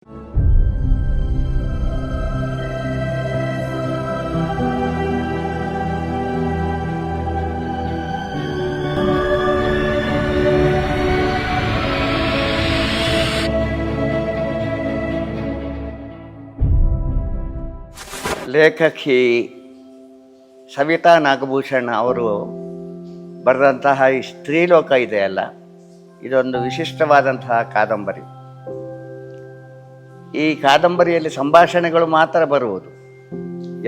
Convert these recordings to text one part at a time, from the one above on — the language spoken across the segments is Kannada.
ಲೇಖಕಿ ಸವಿತಾ ನಾಗಭೂಷಣ್ ಅವರು ಬರೆದಂತಹ ಈ ಸ್ತ್ರೀಲೋಕ ಇದೆಯಲ್ಲ, ಇದೊಂದು ವಿಶಿಷ್ಟವಾದಂತಹ ಕಾದಂಬರಿ. ಈ ಕಾದಂಬರಿಯಲ್ಲಿ ಸಂಭಾಷಣೆಗಳು ಮಾತ್ರ ಬರುವುದು,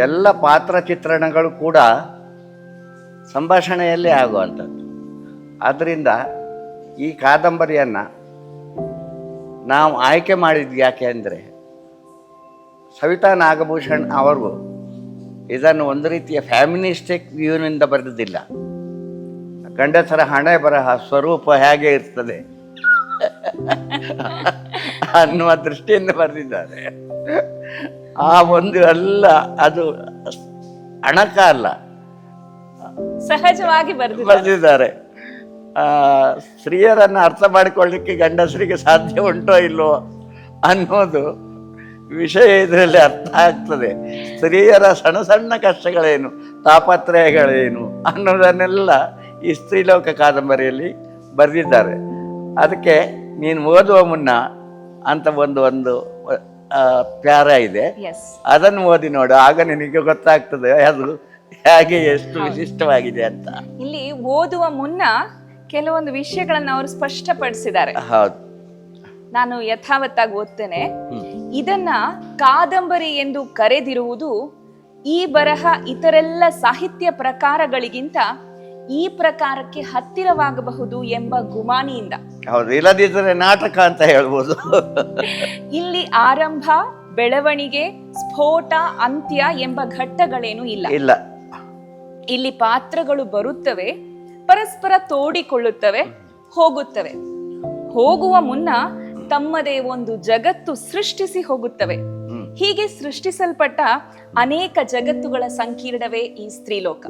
ಎಲ್ಲ ಪಾತ್ರ ಚಿತ್ರಣಗಳು ಕೂಡ ಸಂಭಾಷಣೆಯಲ್ಲೇ ಆಗುವಂಥದ್ದು. ಆದ್ದರಿಂದ ಈ ಕಾದಂಬರಿಯನ್ನು ನಾವು ಆಯ್ಕೆ ಮಾಡಿದ್ವಿ ಯಾಕೆ ಅಂದರೆ, ಸವಿತಾ ನಾಗಭೂಷಣ್ ಅವರು ಇದನ್ನು ಒಂದು ರೀತಿಯ ಫ್ಯಾಮಿನಿಸ್ಟಿಕ್ ವ್ಯೂನಿಂದ ಬರೆದಿಲ್ಲ. ಗಂಡಸರ ಹಣೆ ಬರಹ ಸ್ವರೂಪ ಹೇಗೆ ಇರ್ತದೆ ಅನ್ನುವ ದೃಷ್ಟಿಯಿಂದ ಬರೆದಿದ್ದಾರೆ. ಆ ಒಂದು ಅಲ್ಲ, ಅದು ಅಣಕ ಅಲ್ಲ, ಸಹಜವಾಗಿ ಬರೆದಿದ್ದಾರೆ. ಸ್ತ್ರೀಯರನ್ನು ಅರ್ಥ ಮಾಡಿಕೊಳ್ಳಿಕ್ಕೆ ಗಂಡಸರಿಗೆ ಸಾಧ್ಯ ಉಂಟೋ ಇಲ್ವೋ ಅನ್ನೋದು ವಿಷಯ ಇದರಲ್ಲಿ ಅರ್ಥ ಆಗ್ತದೆ. ಸ್ತ್ರೀಯರ ಸಣ್ಣ ಸಣ್ಣ ಕಷ್ಟಗಳೇನು, ತಾಪತ್ರಯಗಳೇನು ಅನ್ನೋದನ್ನೆಲ್ಲ ಈ ಸ್ತ್ರೀಲೋಕ ಕಾದಂಬರಿಯಲ್ಲಿ ಬರೆದಿದ್ದಾರೆ. ಅದಕ್ಕೆ ನೀನು ಓದುವ ಮುನ್ನ ಅಂತ ಒಂದು ಪ್ಯಾರ ಇದೆ, ಅದನ್ನು ಓದಿ ನೋಡು, ಆಗ ನಿನಗೆ ಗೊತ್ತಾಗ್ತದೆ ಅದು ಹೇಗೆ ಎಷ್ಟು ವಿಶಿಷ್ಟವಾಗಿದೆ ಅಂತ. ಇಲ್ಲಿ ಓದುವ ಮುನ್ನ ಕೆಲವೊಂದು ವಿಷಯಗಳನ್ನ ಅವರು ಸ್ಪಷ್ಟಪಡಿಸಿದ್ದಾರೆ. ಹೌದು, ನಾನು ಯಥಾವತ್ತಾಗಿ ಓದ್ತೇನೆ. ಇದನ್ನ ಕಾದಂಬರಿ ಎಂದು ಕರೆದಿರುವುದು ಈ ಬರಹ ಇತರೆಲ್ಲ ಸಾಹಿತ್ಯ ಪ್ರಕಾರಗಳಿಗಿಂತ ಈ ಪ್ರಕಾರಕ್ಕೆ ಹತ್ತಿರವಾಗಬಹುದು ಎಂಬ ಗುಮಾನಿಯಿಂದ. ಹೌದು, ಇಲ್ಲದಿದ್ದರೆ ನಾಟಕ ಅಂತ ಹೇಳ್ಬೋದು. ಇಲ್ಲಿ ಆರಂಭ, ಬೆಳವಣಿಗೆ, ಸ್ಫೋಟ, ಅಂತ್ಯ ಎಂಬ ಘಟ್ಟಗಳೇನು ಇಲ್ಲ. ಇಲ್ಲಿ ಪಾತ್ರಗಳು ಬರುತ್ತವೆ, ಪರಸ್ಪರ ತೋಡಿಕೊಳ್ಳುತ್ತವೆ, ಹೋಗುತ್ತವೆ. ಹೋಗುವ ಮುನ್ನ ತಮ್ಮದೇ ಒಂದು ಜಗತ್ತು ಸೃಷ್ಟಿಸಿ ಹೋಗುತ್ತವೆ. ಹೀಗೆ ಸೃಷ್ಟಿಸಲ್ಪಟ್ಟ ಅನೇಕ ಜಗತ್ತುಗಳ ಸಂಕೀರ್ಣವೇ ಈ ಸ್ತ್ರೀಲೋಕ.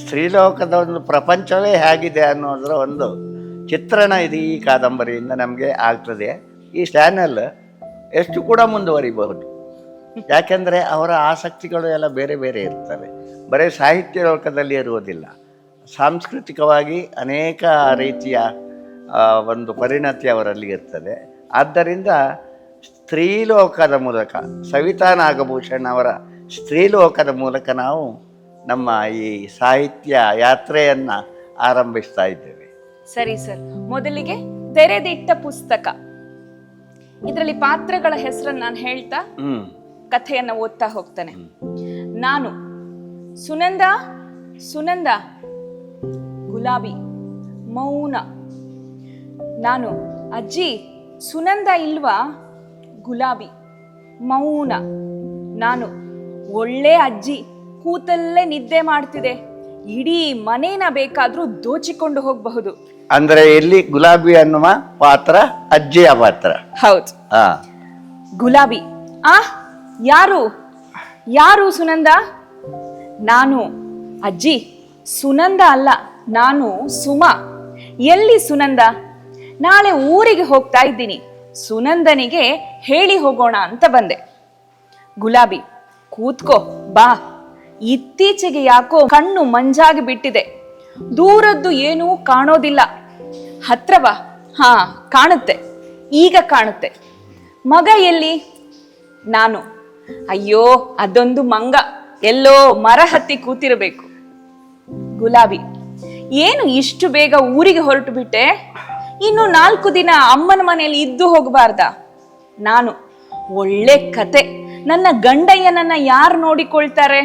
ಸ್ತ್ರೀಲೋಕದ ಒಂದು ಪ್ರಪಂಚವೇ ಹೇಗಿದೆ ಅನ್ನೋದರ ಒಂದು ಚಿತ್ರಣ ಇದು ಈ ಕಾದಂಬರಿಯಿಂದ ನಮಗೆ ಆಗ್ತದೆ. ಈ ಚಾನೆಲ್ ಎಷ್ಟು ಕೂಡ ಮುಂದುವರಿಬಹುದು, ಯಾಕೆಂದರೆ ಅವರ ಆಸಕ್ತಿಗಳು ಎಲ್ಲ ಬೇರೆ ಬೇರೆ ಇರ್ತವೆ. ಬರೀ ಸಾಹಿತ್ಯ ಲೋಕದಲ್ಲಿ ಇರುವುದಿಲ್ಲ, ಸಾಂಸ್ಕೃತಿಕವಾಗಿ ಅನೇಕ ರೀತಿಯ ಒಂದು ಪರಿಣತಿ ಅವರಲ್ಲಿ ಇರ್ತದೆ. ಆದ್ದರಿಂದ ಸ್ತ್ರೀಲೋಕದ ಮೂಲಕ, ಸವಿತಾ ನಾಗಭೂಷಣ್ ಅವರ ಸ್ತ್ರೀಲೋಕದ ಮೂಲಕ ನಾವು ನಮ್ಮ ಈ ಸಾಹಿತ್ಯ ಯಾತ್ರೆಯನ್ನು ಆರಂಭಿಸ್ತಾ ಇದ್ದೇವೆ. ಸರಿ ಸರ್, ಮೊದಲಿಗೆ ತೆರೆದಿಟ್ಟ ಪುಸ್ತಕ. ಇದರಲ್ಲಿ ಪಾತ್ರಗಳ ಹೆಸರನ್ನು ನಾನು ಹೇಳ್ತಾ ಕಥೆಯನ್ನ ಓದ್ತಾ ಹೋಗ್ತಾನೆ. ನಾನು ಸುನಂದ ಗುಲಾಬಿ ಮೌನ. ನಾನು ಅಜ್ಜಿ ಸುನಂದ ಇಲ್ವಾ? ಗುಲಾಬಿ ಮೌನ. ನಾನು ಒಳ್ಳೆ ಅಜ್ಜಿ, ಕೂತಲ್ಲೇ ನಿದ್ದೆ ಮಾಡ್ತಿದೆ, ಇಡೀ ಮನೇನ ಬೇಕಾದ್ರೂ ದೋಚಿಕೊಂಡು ಹೋಗಬಹುದು. ಅಂದ್ರೆ ಇಲ್ಲಿ ಗುಲಾಬಿ ಅನ್ನುವ ಪಾತ್ರ ಅಜ್ಜಿಯ ಪಾತ್ರ. ಹೌದು. ಗುಲಾಬಿ, ಯಾರು ಸುನಂದ? ನಾನು ಅಜ್ಜಿ, ಸುನಂದ ಅಲ್ಲ, ನಾನು ಸುಮಾ. ಎಲ್ಲಿ ಸುನಂದ? ನಾಳೆ ಊರಿಗೆ ಹೋಗ್ತಾ ಇದ್ದೀನಿ, ಸುನಂದನಿಗೆ ಹೇಳಿ ಹೋಗೋಣ ಅಂತ ಬಂದೆ. ಗುಲಾಬಿ, ಕೂತ್ಕೋ ಬಾ. ಇತ್ತೀಚೆಗೆ ಯಾಕೋ ಕಣ್ಣು ಮಂಜಾಗಿ ಬಿಟ್ಟಿದೆ, ದೂರದ್ದು ಏನೂ ಕಾಣೋದಿಲ್ಲ. ಹತ್ರವಾ? ಹಾ, ಕಾಣುತ್ತೆ, ಈಗ ಕಾಣುತ್ತೆ. ಮಗ ಎಲ್ಲಿ? ನಾನು, ಅಯ್ಯೋ ಅದೊಂದು ಮಂಗ ಎಲ್ಲೋ ಮರ ಹತ್ತಿ ಕೂತಿರಬೇಕು. ಗುಲಾಬಿ, ಏನು ಇಷ್ಟು ಬೇಗ ಊರಿಗೆ ಹೊರಟು ಬಿಟ್ಟೆ? ಇನ್ನು 4 ದಿನ ಅಮ್ಮನ ಮನೆಯಲ್ಲಿ ಇದ್ದು ಹೋಗಬಾರ್ದ? ನಾನು, ಒಳ್ಳೆ ಕತೆ, ನನ್ನ ಗಂಡಯ್ಯನನ್ನ ಯಾರು ನೋಡಿಕೊಳ್ತಾರೆ?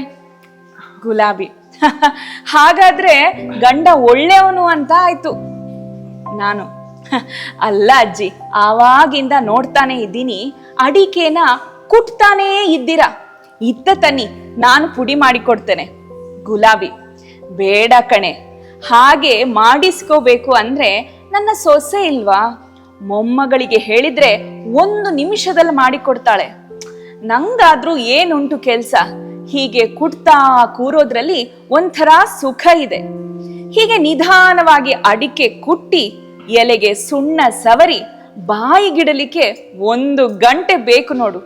ಗುಲಾಬಿ, ಹಾಗಾದ್ರೆ ಗಂಡ ಒಳ್ಳೆಯವನು ಅಂತ ಆಯ್ತು. ನಾನು, ಅಲ್ಲ ಅಜ್ಜಿ, ಆವಾಗಿಂದ ನೋಡ್ತಾನೆ ಇದ್ದೀನಿ, ಅಡಿಕೆನ ಕುಟ್ತಾನೇ ಇದ್ದೀರಾ. ಇತ್ತ ತನ್ನಿ, ನಾನು ಪುಡಿ ಮಾಡಿಕೊಡ್ತೇನೆ. ಗುಲಾಬಿ, ಬೇಡ ಕಣೆ, ಹಾಗೆ ಮಾಡಿಸ್ಕೋಬೇಕು ಅಂದ್ರೆ ನನ್ನ ಸೊಸೆ ಇಲ್ವಾ? ಮೊಮ್ಮಗಳಿಗೆ ಹೇಳಿದ್ರೆ 1 ನಿಮಿಷದಲ್ಲಿ ಮಾಡಿಕೊಡ್ತಾಳೆ. ನಂಗಾದ್ರೂ ಏನುಂಟು ಕೆಲ್ಸ? ಹೀಗೆ ಕುಟ್ತಾ ಕೂರೋದ್ರಲ್ಲಿ ಒಂಥರ ಸುಖ ಇದೆ. ಹೀಗೆ ನಿಧಾನವಾಗಿ ಅಡಿಕೆ ಕುಟ್ಟಿ ಎಲೆಗೆ ಸುಣ್ಣ ಸವರಿ ಬಾಯಿಗಿಡಲಿಕ್ಕೆ 1 ಗಂಟೆ ಬೇಕು ನೋಡು.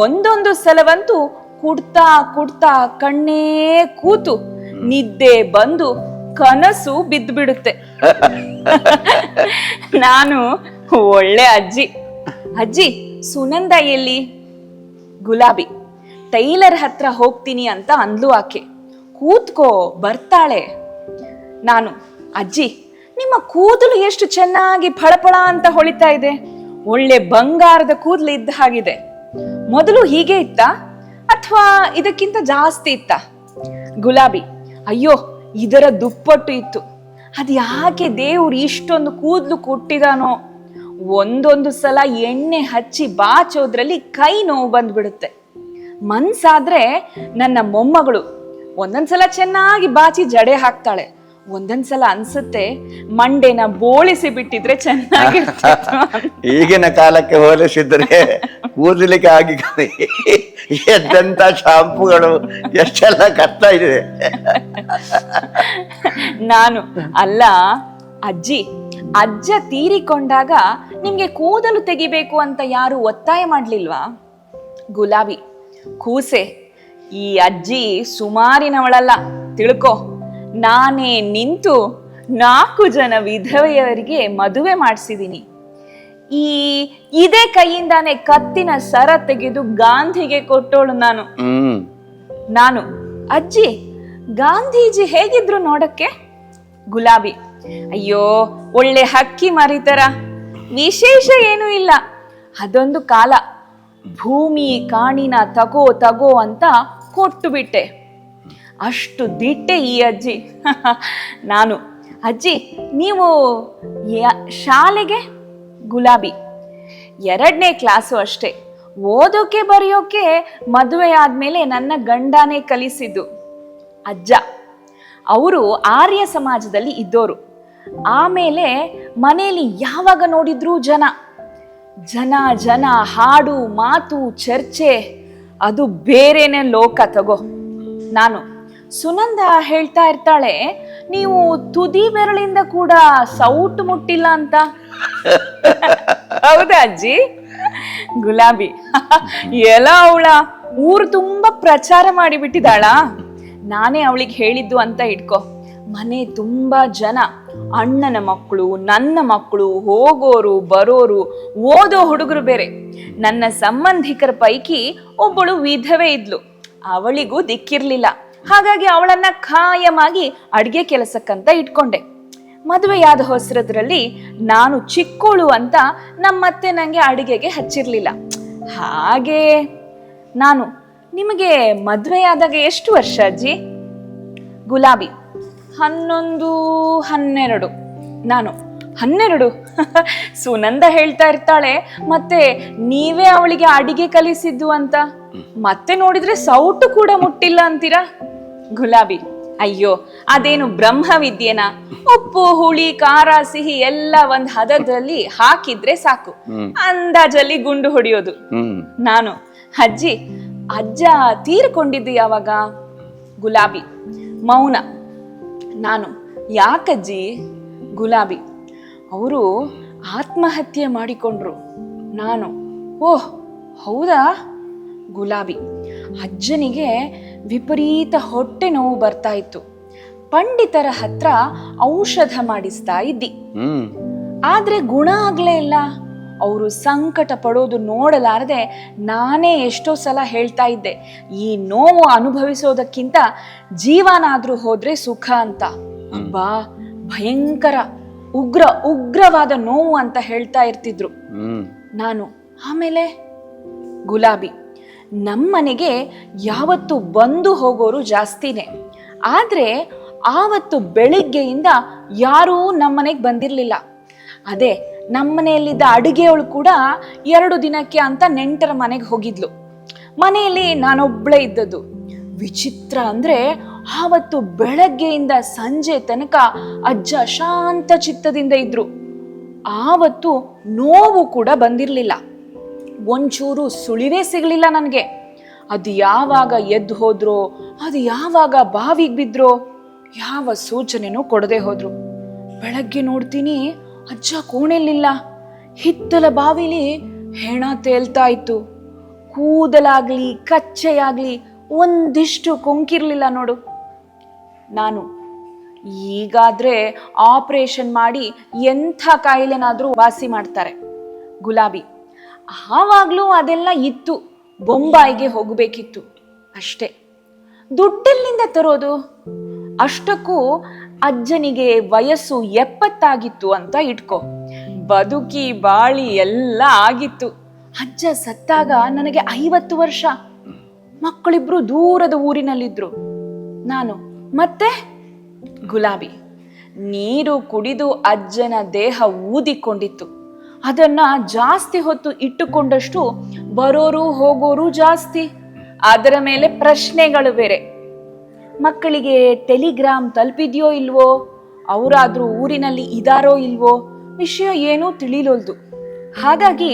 ಒಂದೊಂದು ಸಲವಂತೂ ಕುಡ್ತಾ ಕುಡ್ತಾ ಕಣ್ಣೇ ಕೂತು ನಿದ್ದೆ ಬಂದು ಕನಸು ಬಿದ್ದು ಬಿಡುತ್ತೆ. ನಾನು ಒಳ್ಳೆ ಅಜ್ಜಿ. ಅಜ್ಜಿ, ಸುನಂದ ಎಲ್ಲಿ? ಗುಲಾಬಿ, ಟೈಲರ್ ಹತ್ರ ಹೋಗ್ತೀನಿ ಅಂತ ಅಂದ್ಲು ಆಕೆ. ಕೂತ್ಕೋ, ಬರ್ತಾಳೆ. ನಾನು, ಅಜ್ಜಿ, ನಿಮ್ಮ ಕೂದಲು ಎಷ್ಟು ಚೆನ್ನಾಗಿ ಫಳಫಳ ಅಂತ ಹೊಳಿತಾ ಇದೆ. ಒಳ್ಳೆ ಬಂಗಾರದ ಕೂದಲು ಇದ್ದ ಹಾಗಿದೆ. ಮೊದಲು ಹೀಗೆ ಇತ್ತ ಅಥವಾ ಇದಕ್ಕಿಂತ ಜಾಸ್ತಿ ಇತ್ತ? ಗುಲಾಬಿ, ಅಯ್ಯೋ, ಇದರ ದುಪ್ಪಟ್ಟು ಇತ್ತು. ಅದು ಯಾಕೆ ದೇವ್ರು ಇಷ್ಟೊಂದು ಕೂದಲು ಕೊಟ್ಟಿದಾನೋ. ಒಂದೊಂದು ಸಲ ಎಣ್ಣೆ ಹಚ್ಚಿ ಬಾಚೋದ್ರಲ್ಲಿ ಕೈ ನೋವು ಬಂದ್ಬಿಡುತ್ತೆ. ಮನ್ಸಾದ್ರೆ ನನ್ನ ಮೊಮ್ಮಗಳು ಒಂದೊಂದ್ಸಲ ಚೆನ್ನಾಗಿ ಬಾಚಿ ಜಡೆ ಹಾಕ್ತಾಳೆ. ಒಂದೊಂದ್ಸಲ ಅನ್ಸುತ್ತೆ ಮಂಡೆನ ಬೋಳಿಸಿ ಬಿಟ್ಟಿದ್ರೆ ಚೆನ್ನಾಗಿರ್ತಿತ್ತು. ಈಗಿನ ಕಾಲಕ್ಕೆ ಹೋಲಿಸಿದ್ರೆ ಕೂದಲಿಕ್ಕೆ ಆಗಿ ಎದ್ದಂತ ಶಾಂಪುಗಳು ಎಷ್ಟೆಲ್ಲ ಕಷ್ಟ ಇದೆ. ನಾನು, ಅಲ್ಲ ಅಜ್ಜಿ, ಅಜ್ಜ ತೀರಿಕೊಂಡಾಗ ನಿಮ್ಗೆ ಕೂದಲು ತೆಗಿಬೇಕು ಅಂತ ಯಾರು ಒತ್ತಾಯ ಮಾಡ್ಲಿಲ್ವಾ? ಗುಲಾಬಿ, ಕೂಸೆ, ಈ ಅಜ್ಜಿ ಸುಮಾರಿನವಳಲ್ಲ, ತಿಳ್ಕೊ. ನಾನೇ ನಿಂತು 4 ಜನ ವಿಧವೆಯವರಿಗೆ ಮದುವೆ ಮಾಡಿಸಿದೀನಿ. ಇದೇ ಕೈಯಿಂದಾನೆ ಕತ್ತಿನ ಸರ ತೆಗೆದು ಗಾಂಧಿಗೆ ಕೊಟ್ಟೋಳು ನಾನು. ನಾನು, ಅಜ್ಜಿ, ಗಾಂಧೀಜಿ ಹೇಗಿದ್ರು ನೋಡಕ್ಕೆ? ಗುಲಾಬಿ, ಅಯ್ಯೋ, ಒಳ್ಳೆ ಹಕ್ಕಿ ಮರಿತರ, ವಿಶೇಷ ಏನೂ ಇಲ್ಲ. ಅದೊಂದು ಕಾಲ. ಭೂಮಿ ಕಾಣಿನ ತಗೋ ತಗೋ ಅಂತ ಕೊಟ್ಟು ಬಿಟ್ಟೆ. ಅಷ್ಟು ದಿಟ್ಟೆ ಈ ಅಜ್ಜಿ. ನಾನು, ಅಜ್ಜಿ, ನೀವು ಶಾಲೆಗೆ? ಗುಲಾಬಿ, 2ನೇ ಕ್ಲಾಸು ಅಷ್ಟೇ. ಓದೋಕೆ ಬರೆಯೋಕೆ ಮದುವೆ ಆದ್ಮೇಲೆ ನನ್ನ ಗಂಡನೇ ಕಲಿಸಿದ್ದು. ಅಜ್ಜ ಅವರು ಆರ್ಯ ಸಮಾಜದಲ್ಲಿ ಇದ್ದೋರು. ಆಮೇಲೆ ಮನೆಯಲ್ಲಿ ಯಾವಾಗ ನೋಡಿದ್ರೂ ಜನ ಜನ ಜನ, ಹಾಡು ಮಾತು ಚರ್ಚೆ, ಅದು ಬೇರೆನೆ ಲೋಕ ತಗೋ. ನಾನು, ಸುನಂದ ಹೇಳ್ತಾ ಇರ್ತಾಳೆ, ನೀವು ತುದಿ ಬೆರಳಿಂದ ಕೂಡ ಸೌಟು ಮುಟ್ಟಿಲ್ಲ ಅಂತ. ಹೌದಾ ಅಜ್ಜಿ? ಗುಲಾಬಿ, ಎಲ್ಲ ಅವಳ ಊರು ತುಂಬಾ ಪ್ರಚಾರ ಮಾಡಿಬಿಟ್ಟಿದಾಳ. ನಾನೇ ಅವಳಿಗೆ ಹೇಳಿದ್ದು ಅಂತ ಇಟ್ಕೋ. ಮನೆ ತುಂಬಾ ಜನ, ಅಣ್ಣನ ಮಕ್ಕಳು, ನನ್ನ ಮಕ್ಕಳು, ಹೋಗೋರು ಬರೋರು, ಓದೋ ಹುಡುಗರು ಬೇರೆ. ನನ್ನ ಸಂಬಂಧಿಕರ ಪೈಕಿ ಒಬ್ಬಳು ವಿಧವೆ ಇದ್ಲು. ಅವಳಿಗೂ ದಿಕ್ಕಿರ್ಲಿಲ್ಲ. ಹಾಗಾಗಿ ಅವಳನ್ನ ಖಾಯಮಾಗಿ ಅಡ್ಗೆ ಕೆಲಸಕ್ಕಂತ ಇಟ್ಕೊಂಡೆ. ಮದುವೆಯಾದ ಹೊಸರದ್ರಲ್ಲಿ ನಾನು ಚಿಕ್ಕೋಳು ಅಂತ ನಮ್ಮತ್ತೆ ನಂಗೆ ಅಡಿಗೆಗೆ ಹಚ್ಚಿರ್ಲಿಲ್ಲ. ಹಾಗೆ ನಾನು, ನಿಮಗೆ ಮದುವೆಯಾದಾಗ ಎಷ್ಟು ವರ್ಷ ಅಜ್ಜಿ? ಗುಲಾಬಿ, 11, 12. ನಾನು, 12? ಸುನಂದ ಹೇಳ್ತಾ ಇರ್ತಾಳೆ, ಮತ್ತೆ ನೀವೇ ಅವಳಿಗೆ ಅಡಿಗೆ ಕಲಿಸಿದ್ದು ಅಂತ. ಮತ್ತೆ ನೋಡಿದ್ರೆ ಸೌಟು ಕೂಡ ಮುಟ್ಟಿಲ್ಲ ಅಂತೀರಾ? ಗುಲಾಬಿ, ಅಯ್ಯೋ, ಅದೇನು ಬ್ರಹ್ಮವಿದ್ಯೆನಾ? ಉಪ್ಪು ಹುಳಿ ಖಾರ ಸಿಹಿ ಎಲ್ಲ ಒಂದ್ ಹದದಲ್ಲಿ ಹಾಕಿದ್ರೆ ಸಾಕು, ಅಂದಾಜಲ್ಲಿ ಗುಂಡು ಹೊಡೆಯೋದು. ನಾನು, ಅಜ್ಜಿ, ಅಜ್ಜ ತೀರ್ಕೊಂಡಿದ್ದು ಯಾವಾಗ? ಗುಲಾಬಿ, ಮೌನ. ನಾನು, ಯಾಕಜ್ಜಿ? ಗುಲಾಬಿ, ಅವರು ಆತ್ಮಹತ್ಯೆ ಮಾಡಿಕೊಂಡ್ರು. ನಾನು, ಓಹ್ ಹೌದಾ? ಗುಲಾಬಿ, ಅಜ್ಜನಿಗೆ ವಿಪರೀತ ಹೊಟ್ಟೆ ನೋವು ಬರ್ತಾ ಇತ್ತು. ಪಂಡಿತರ ಹತ್ರ ಔಷಧ ಮಾಡಿಸ್ತಾ ಇದ್ದಿ, ಆದ್ರೆ ಗುಣ ಆಗ್ಲೇ ಇಲ್ಲ. ಅವರು ಸಂಕಟ ಪಡೋದು ನೋಡಲಾರದೆ ನಾನೇ ಎಷ್ಟೋ ಸಲ ಹೇಳ್ತಾ ಇದ್ದೆ, ಈ ನೋವು ಅನುಭವಿಸೋದಕ್ಕಿಂತ ಜೀವನಾದ್ರೂ ಹೋದ್ರೆ ಸುಖ ಅಂತ. ಅಬ್ಬಾ, ಭಯಂಕರ ಉಗ್ರವಾದ ನೋವು ಅಂತ ಹೇಳ್ತಾ ಇರ್ತಿದ್ರು. ನಾನು, ಆಮೇಲೆ? ಗುಲಾಬಿ, ನಮ್ಮನೆಗೆ ಯಾವತ್ತು ಬಂದು ಹೋಗೋರು ಜಾಸ್ತಿನೇ, ಆದ್ರೆ ಆವತ್ತು ಬೆಳಿಗ್ಗೆಯಿಂದ ಯಾರೂ ನಮ್ಮನೆಗೆ ಬಂದಿರ್ಲಿಲ್ಲ. ಅದೇ ನಮ್ಮನೆಯಲ್ಲಿದ್ದ ಅಡುಗೆಯವಳು ಕೂಡ 2 ದಿನಕ್ಕೆ ಅಂತ ನೆಂಟರ ಮನೆಗೆ ಹೋಗಿದ್ಲು. ಮನೆಯಲ್ಲಿ ನಾನೊಬ್ಳೇ ಇದ್ದದ್ದು. ವಿಚಿತ್ರ ಅಂದ್ರೆ ಆವತ್ತು ಬೆಳಗ್ಗೆಯಿಂದ ಸಂಜೆ ತನಕ ಅಜ್ಜ ಶಾಂತ ಚಿತ್ತದಿಂದ ಇದ್ರು. ಆವತ್ತು ನೋವು ಕೂಡ ಬಂದಿರ್ಲಿಲ್ಲ. ಒಂಚೂರು ಸುಳಿವೇ ಸಿಗ್ಲಿಲ್ಲ ನನಗೆ. ಅದು ಯಾವಾಗ ಎದ್ದು ಹೋದ್ರೋ, ಅದು ಯಾವಾಗ ಬಾವಿಗೆ ಬಿದ್ರೋ, ಯಾವ ಸೂಚನೆನೂ ಕೊಡದೆ ಹೋದ್ರು. ಬೆಳಗ್ಗೆ ನೋಡ್ತೀನಿ ಅಜ್ಜ ಕೋಣೆಲಿಲ್ಲ. ಹಿತ್ತಲ ಬಾವಿಲಿ ಹೆಣ ತೇಲ್ತಾ ಇತ್ತು. ಕೂದಲಾಗ್ಲಿ ಕಚ್ಚೆಯಾಗ್ಲಿ ಒಂದಿಷ್ಟು ಕೊಂಕಿರ್ಲಿಲ್ಲ ನೋಡು. ನಾನು ಈಗಾದ್ರೆ ಆಪರೇಷನ್ ಮಾಡಿ ಎಂಥ ಕಾಯಿಲೆನಾದ್ರೂ ವಾಸಿ ಮಾಡ್ತಾರೆ. ಗುಲಾಬಿ ಆವಾಗ್ಲೂ ಅದೆಲ್ಲ ಇತ್ತು, ಬೊಂಬಾಯಿಗೆ ಹೋಗಬೇಕಿತ್ತು ಅಷ್ಟೇ. ದುಡ್ಡೆಲ್ಲಿಂದ ತರೋದು? ಅಷ್ಟಕ್ಕೂ ಅಜ್ಜನಿಗೆ ವಯಸ್ಸು 70 ಅಂತ ಇಟ್ಕೋ. ಬದುಕಿ ಬಾಳಿ ಎಲ್ಲ ಆಗಿತ್ತು. ಅಜ್ಜ ಸತ್ತಾಗ ನನಗೆ 50 ವರ್ಷ. ಮಕ್ಕಳಿಬ್ರು ದೂರದ ಊರಿನಲ್ಲಿದ್ರು. ನಾನು ಮತ್ತೆ ಗುಲಾಬಿ ನೀರು ಕುಡಿದು ಅಜ್ಜನ ದೇಹ ಊದಿಕೊಂಡಿತ್ತು. ಅದನ್ನ ಜಾಸ್ತಿ ಹೊತ್ತು ಇಟ್ಟುಕೊಂಡಷ್ಟು ಬರೋರು ಹೋಗೋರು ಜಾಸ್ತಿ. ಅದರ ಮೇಲೆ ಪ್ರಶ್ನೆಗಳು ಬೇರೆ. ಮಕ್ಕಳಿಗೆ ಟೆಲಿಗ್ರಾಮ್ ತಲುಪಿದ್ಯೋ ಇಲ್ವೋ, ಅವರಾದ್ರೂ ಊರಿನಲ್ಲಿ ಇದಾರೋ ಇಲ್ವೋ, ವಿಷಯ ಏನೂ ತಿಳಿಲೋಲ್ದು. ಹಾಗಾಗಿ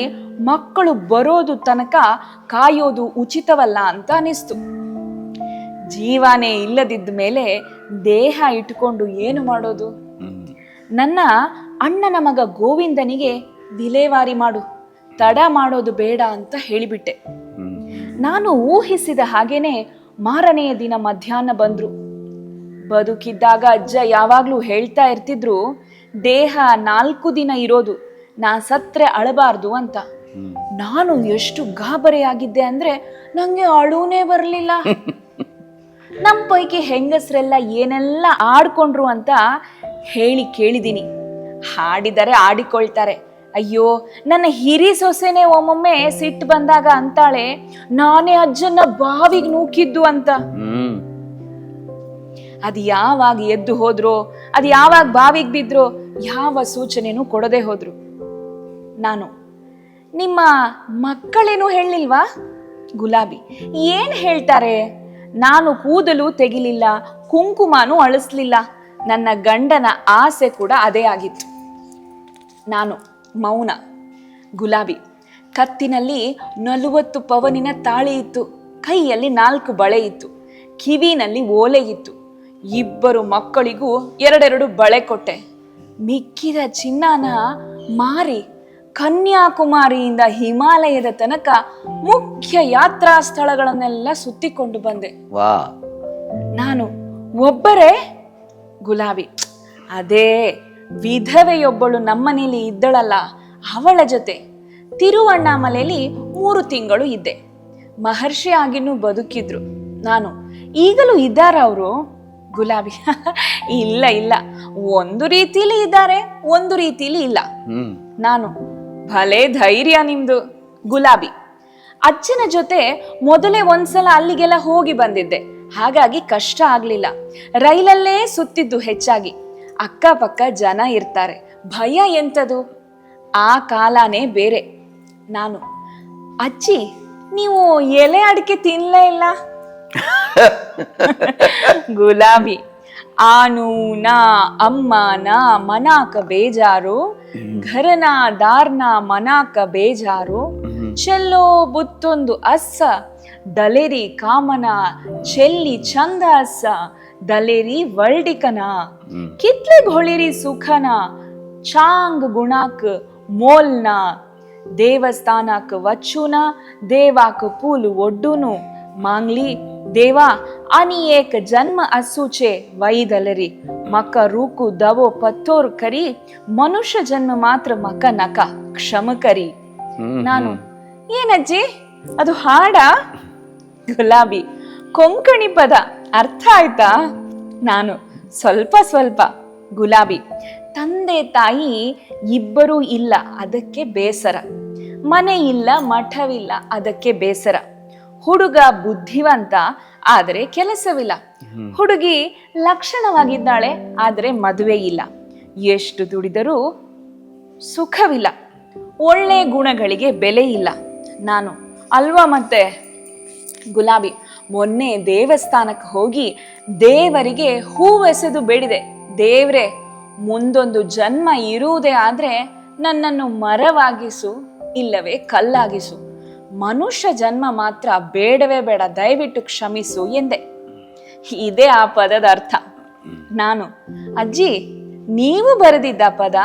ಮಕ್ಕಳು ಬರೋದು ತನಕ ಕಾಯೋದು ಉಚಿತವಲ್ಲ ಅಂತ ಅನಿಸ್ತು. ಜೀವನೇ ಇಲ್ಲದಿದ್ದ ಮೇಲೆ ದೇಹ ಇಟ್ಕೊಂಡು ಏನು ಮಾಡೋದು? ನನ್ನ ಅಣ್ಣನ ಮಗ ಗೋವಿಂದನಿಗೆ ವಿಲೇವಾರಿ ಮಾಡು, ತಡ ಮಾಡೋದು ಬೇಡ ಅಂತ ಹೇಳಿಬಿಟ್ಟೆ. ನಾನು ಊಹಿಸಿದ ಹಾಗೇನೆ ಮಾರನೆಯ ದಿನ ಮಧ್ಯಾಹ್ನ ಬಂದ್ರು. ಬದುಕಿದ್ದಾಗ ಅಜ್ಜ ಯಾವಾಗ್ಲೂ ಹೇಳ್ತಾ ಇರ್ತಿದ್ರು, ದೇಹ 4 ದಿನ ಇರೋದು, ನಾ ಸತ್ರೆ ಅಳಬಾರ್ದು ಅಂತ. ನಾನು ಎಷ್ಟು ಗಾಬರಿಯಾಗಿದ್ದೆ ಅಂದ್ರೆ ನಂಗೆ ಅಳುನೇ ಬರಲಿಲ್ಲ. ನಮ್ಮ ಪೈಕಿ ಹೆಂಗಸರೆಲ್ಲ ಏನೆಲ್ಲ ಆಡ್ಕೊಂಡ್ರು ಅಂತ ಹೇಳಿ ಕೇಳಿದೀನಿ. ಹಾಡಿದರೆ ಆಡಿಕೊಳ್ತಾರೆ. ಅಯ್ಯೋ, ನನ್ನ ಹಿರಿ ಸೊಸೆನೆ ಒಮ್ಮೊಮ್ಮೆ ಸಿಟ್ಟು ಬಂದಾಗ ಅಂತಾಳೆ, ನಾನೇ ಅಜ್ಜನ ಬಾವಿಗೆ ನೂಕಿದ್ದು ಅಂತ. ಅದ್ ಯಾವಾಗ ಎದ್ದು ಹೋದ್ರೋ, ಅದ್ ಯಾವಾಗ ಬಾವಿಗೆ ಬಿದ್ರೋ ಯಾವ ಸೂಚನೆನೂ ಕೊಡದೆ ಹೋದ್ರು. ನಾನು, ನಿಮ್ಮ ಮಕ್ಕಳೇನು ಹೇಳಿಲ್ವಾ? ಗುಲಾಬಿ, ಏನ್ ಹೇಳ್ತಾರೆ? ನಾನು ಕೂದಲು ತೆಗಿಲಿಲ್ಲ, ಕುಂಕುಮನೂ ಅಳಿಸ್ಲಿಲ್ಲ. ನನ್ನ ಗಂಡನ ಆಸೆ ಕೂಡ ಅದೇ ಆಗಿತ್ತು. ನಾನು ಮೌನ. ಗುಲಾಬಿ, ಕತ್ತಿನಲ್ಲಿ 40 ಪವನಿನ ತಾಳಿ ಇತ್ತು, ಕೈಯಲ್ಲಿ 4 ಬಳೆ ಇತ್ತು, ಕಿವಿನಲ್ಲಿ ಓಲೆ ಇತ್ತು. 2 ಮಕ್ಕಳಿಗೂ 2 ಬಳೆ ಕೊಟ್ಟೆ. ಮಿಕ್ಕಿದ ಚಿನ್ನನ ಮಾರಿ ಕನ್ಯಾಕುಮಾರಿಯಿಂದ ಹಿಮಾಲಯದ ತನಕ ಮುಖ್ಯ ಯಾತ್ರಾ ಸ್ಥಳಗಳನ್ನೆಲ್ಲ ಸುತ್ತಿಕೊಂಡು ಬಂದೆ. ನಾನು ಒಬ್ಬರೇ? ಗುಲಾಬಿ, ಅದೇ ವಿಧವೆಯೊಬ್ಬಳು ನಮ್ಮನೇಲಿ ಇದ್ದಳಲ್ಲ, ಅವಳ ಜೊತೆ ತಿರುವಣ್ಣಾಮಲೆಯಲ್ಲಿ 3 ತಿಂಗಳು ಇದ್ದೆ. ಮಹರ್ಷಿ ಆಗಿನೂ ಬದುಕಿದ್ರು. ನಾನು, ಈಗಲೂ ಇದ್ದಾರ ಅವರು? ಗುಲಾಬಿ, ಇಲ್ಲ ಇಲ್ಲ, ಒಂದು ರೀತಿಲಿ ಇದ್ದಾರೆ, ಒಂದು ರೀತಿಲಿ ಇಲ್ಲ. ನಾನು, ಭಲೇ ಧೈರ್ಯ ನಿಮ್ದು. ಗುಲಾಬಿ, ಅಜ್ಜನ ಜೊತೆ ಮೊದಲೇ ಒಂದ್ಸಲ ಅಲ್ಲಿಗೆಲ್ಲ ಹೋಗಿ ಬಂದಿದ್ದೆ, ಹಾಗಾಗಿ ಕಷ್ಟ ಆಗ್ಲಿಲ್ಲ. ರೈಲಲ್ಲೇ ಸುತ್ತಿದ್ದು ಹೆಚ್ಚಾಗಿ. ಅಕ್ಕಪಕ್ಕ ಜನ ಇರ್ತಾರೆ, ಭಯ ಎಂತದು? ಆ ಕಾಲನೇ ಬೇರೆ. ನಾನು, ಅಜ್ಜಿ, ನೀವು ಎಲೆ ಅಡಿಕೆ ತಿನ್ಲೇ ಇಲ್ಲ? ಗುಲಾಬಿ, ಆನು ನಾ ಅಮ್ಮ ನಾ ಮನಾಕ ಬೇಜಾರು, ಘರನ ದಾರ್ನ ಮನಾಕ ಬೇಜಾರು, ಚೆಲ್ಲೋ ಬುತ್ತೊಂದು ಅಸ್ಸ, ದಲೆರಿ ಕಾಮನ ಚೆಲ್ಲಿ ಚಂದ ಅಸ್ಸ, ದಲೆರಿ ವರ್ಡಿಕನ, ಕಿತ್ಲೆಗ್ ಹೊಳಿರಿ ಸುಖನ, ಚಾಂಗ್ ಗುಣಾಕ್ ಮೋಲ್ನ, ದೇವಸ್ಥಾನಕ್ ವಚ್ಚುನ, ದೇವಾಕ್ ಪೂಲು ಒಡ್ಡುನು, ಮಾಂಗ್ಲಿ ದೇವಾ ಅನಿ ಏಕ ಜನ್ಮ ಅಸೂಚೆ ವೈದಲರಿ, ಮಕ ರೂಕು ದವೋ ಪತ್ತೋರ್ ಕರಿ, ಮನುಷ್ಯ ಜನ್ಮ ಮಾತ್ರ ಮಕ ನಕ ಕ್ಷಮ ಕರಿ. ನಾನು, ಏನಜ್ಜಿ ಅದು ಹಾಡಾ? ಗುಲಾಬಿ, ಕೊಂಕಣಿ ಪದ, ಅರ್ಥ ಆಯ್ತಾ? ನಾನು, ಸ್ವಲ್ಪ ಸ್ವಲ್ಪ. ಗುಲಾಬಿ, ತಂದೆ ತಾಯಿ ಇಬ್ಬರೂ ಇಲ್ಲ, ಅದಕ್ಕೆ ಬೇಸರ. ಮನೆ ಇಲ್ಲ, ಮಠವಿಲ್ಲ, ಅದಕ್ಕೆ ಬೇಸರ. ಹುಡುಗ ಬುದ್ಧಿವಂತ, ಆದರೆ ಕೆಲಸವಿಲ್ಲ. ಹುಡುಗಿ ಲಕ್ಷಣವಾಗಿದ್ದಾಳೆ, ಆದರೆ ಮದುವೆ ಇಲ್ಲ. ಎಷ್ಟು ದುಡಿದರೂ ಸುಖವಿಲ್ಲ. ಒಳ್ಳೆ ಗುಣಗಳಿಗೆ ಬೆಲೆ ಇಲ್ಲ. ನಾನು, ಅಲ್ವಾ ಮತ್ತೆ? ಗುಲಾಬಿ, ಮೊನ್ನೆ ದೇವಸ್ಥಾನಕ್ಕೆ ಹೋಗಿ ದೇವರಿಗೆ ಹೂವೆಸೆದು ಬೇಡಿದೆ. ದೇವ್ರೆ, ಮುಂದೊಂದು ಜನ್ಮ ಇರುವುದೇ ಆದ್ರೆ ನನ್ನನ್ನು ಮರವಾಗಿಸು, ಇಲ್ಲವೇ ಕಲ್ಲಾಗಿಸು. ಮನುಷ್ಯ ಜನ್ಮ ಮಾತ್ರ ಬೇಡವೇ ಬೇಡ, ದಯವಿಟ್ಟು ಕ್ಷಮಿಸು ಎಂದೆ. ಇದೇ ಆ ಪದದ ಅರ್ಥ. ನಾನು, ಅಜ್ಜಿ, ನೀವು ಬರೆದಿದ್ದ ಪದ?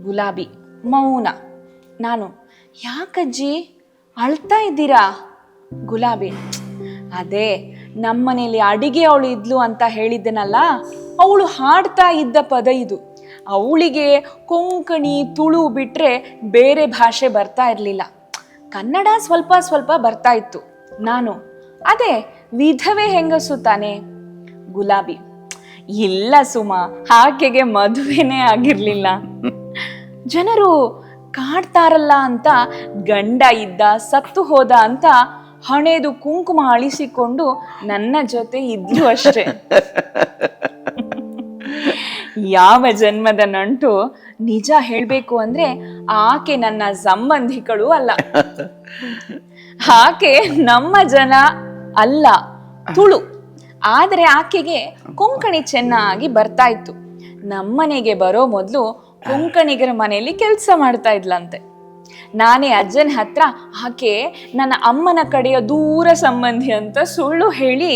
ಗುಲಾಬಿ, ಮೌನ. ನಾನು, ಯಾಕಜ್ಜಿ ಅಳ್ತಾ ಇದ್ದೀರಾ? ಗುಲಾಬಿ, ಅದೇ ನಮ್ಮನೇಲಿ ಅಡಿಗೆ ಅವಳು ಇದ್ಲು ಅಂತ ಹೇಳಿದ್ದನಲ್ಲ, ಅವಳು ಹಾಡ್ತಾ ಇದ್ದ ಪದ ಇದು. ಅವಳಿಗೆ ಕೊಂಕಣಿ ತುಳು ಬಿಟ್ರೆ ಬೇರೆ ಭಾಷೆ ಬರ್ತಾ ಇರಲಿಲ್ಲ. ಕನ್ನಡ ಸ್ವಲ್ಪ ಸ್ವಲ್ಪ ಬರ್ತಾ ಇತ್ತು. ನಾನು, ಅದೇ ವಿಧವೆ ಹೆಂಗಸು ತಾನೆ. ಗುಲಾಬಿ, ಇಲ್ಲ ಸುಮ, ಆಕೆಗೆ ಮದುವೆನೇ ಆಗಿರ್ಲಿಲ್ಲ. ಜನರು ಕಾಡ್ತಾರಲ್ಲ ಅಂತ ಗಂಡ ಇದ್ದ, ಸತ್ತು ಹೋದ ಅಂತ ಹಣೆದು ಕುಂಕುಮ ಅಳಿಸಿಕೊಂಡು ನನ್ನ ಜೊತೆ ಇದ್ಲು ಅಷ್ಟೆ. ಯಾವ ಜನ್ಮದ ನಂಟು, ನಿಜ ಹೇಳ್ಬೇಕು ಅಂದ್ರೆ ಆಕೆ ನನ್ನ ಸಂಬಂಧಿಗಳು ಅಲ್ಲ. ಆಕೆ ನಮ್ಮ ಜನ ಅಲ್ಲ, ತುಳು. ಆದ್ರೆ ಆಕೆಗೆ ಕೊಂಕಣಿ ಚೆನ್ನಾಗಿ ಬರ್ತಾ ಇತ್ತು. ನಮ್ಮನೆಗೆ ಬರೋ ಮೊದಲು ಕೊಂಕಣಿಗರ ಮನೆಯಲ್ಲಿ ಕೆಲಸ ಮಾಡ್ತಾ ಇದ್ಲಂತೆ. ನಾನೇ ಅಜ್ಜನ ಹತ್ರ ಆಕೆ ನನ್ನ ಅಮ್ಮನ ಕಡೆಯ ದೂರ ಸಂಬಂಧಿ ಅಂತ ಸುಳ್ಳು ಹೇಳಿ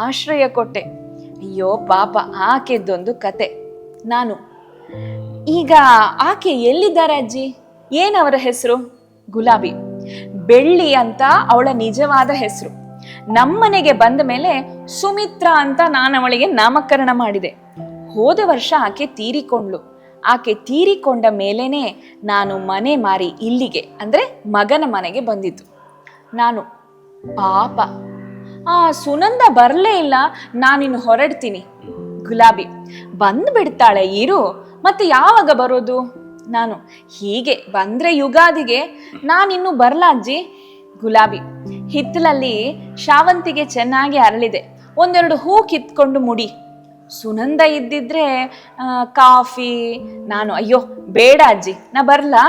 ಆಶ್ರಯ ಕೊಟ್ಟೆ. ಅಯ್ಯೋ ಪಾಪ, ಆಕೆದೊಂದು ಕತೆ. ನಾನು, ಈಗ ಆಕೆ ಎಲ್ಲಿದ್ದಾರೆ ಅಜ್ಜಿ? ಏನವರ ಹೆಸರು? ಗುಲಾಬಿ, ಬೆಳ್ಳಿ ಅಂತ ಅವಳ ನಿಜವಾದ ಹೆಸರು. ನಮ್ಮನೆಗೆ ಬಂದ ಮೇಲೆ ಸುಮಿತ್ರಾ ಅಂತ ನಾನು ಅವಳಿಗೆ ನಾಮಕರಣ ಮಾಡಿದೆ. ಹೋದ ವರ್ಷ ಆಕೆ ತೀರಿಕೊಂಡ್ಲು. ಆಕೆ ತೀರಿಕೊಂಡ ಮೇಲೇನೆ ನಾನು ಮನೆ ಮಾರಿ ಇಲ್ಲಿಗೆ, ಅಂದ್ರೆ ಮಗನ ಮನೆಗೆ ಬಂದಿದ್ದು. ನಾನು, ಪಾಪ ಆ ಸುನಂದ ಬರಲೇ ಇಲ್ಲ, ನಾನಿನ್ನು ಹೊರಡ್ತೀನಿ. ಗುಲಾಬಿ, ಬಂದ್ಬಿಡ್ತಾಳೆ ಇರು, ಮತ್ತೆ ಯಾವಾಗ ಬರೋದು? ನಾನು, ಹೀಗೆ ಬಂದ್ರೆ ಯುಗಾದಿಗೆ. ನಾನಿನ್ನು ಬರ್ಲಾ ಅಜ್ಜಿ? ಗುಲಾಬಿ, ಹಿತ್ತಲಲ್ಲಿ ಶಾವಂತಿಗೆ ಚೆನ್ನಾಗಿ ಅರಳಿದೆ, ಒಂದೆರಡು ಹೂ ಕಿತ್ಕೊಂಡು ಮುಡಿ. ಸುನಂದ ಇದ್ದಿದ್ರೆ ಕಾಫಿ. ನಾನು, ಅಯ್ಯೋ ಬೇಡ ಅಜ್ಜಿ, ನಾ ಬರ್ಲಾ?